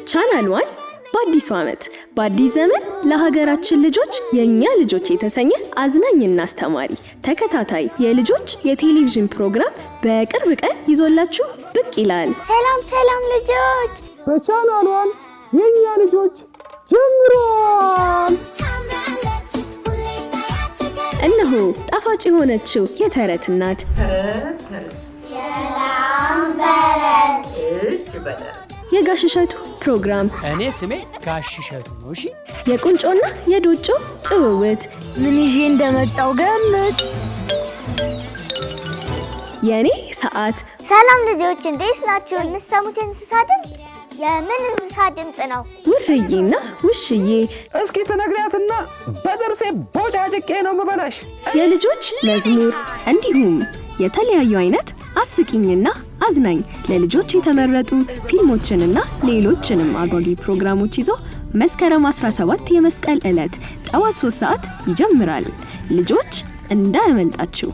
ቻናል ዋን በአዲሱ ዓመት በአዲስ ዘመን ለሀገራችን ልጆች የኛ ልጆች የተሰኘ አዝናኝና አስተማሪ ተከታታይ የልጆች የቴሌቪዥን ፕሮግራም በቅርብ ቀን ይዞላችሁ ብቅ ይላል። ሰላም ልጆች፣ በቻናል ዋን የኛ ልጆች ጀምሯል። እነሆ ጣፋጭ የሆነችው የተረት እናት የጋሽ እሸቱ ፕሮግራም። እኔ ስሜ ጋሽ እሸቱ ነው። እሺ፣ የቁንጮና የዶጮ ጭውውት። ምን ይዤ እንደመጣው ገምት። የኔ ሰዓት። ሰላም ልጆች፣ እንዴት ናችሁ? የምትሰሙት እንስሳ ድምፅ የምን እንስሳ ድምፅ ነው? ውርዬና ውሽዬ። እስኪ ትነግሪያትና በጥርሴ ቦጫጭቄ ነው የምበላሽ። የልጆች መዝሙር እንዲሁም የተለያዩ አይነት አስቂኝና አዝናኝ ለልጆች የተመረጡ ፊልሞችንና ሌሎችንም አጓጊ ፕሮግራሞች ይዞ መስከረም 17 የመስቀል ዕለት ጠዋት 3 ሰዓት ይጀምራል። ልጆች እንዳያመልጣችሁ።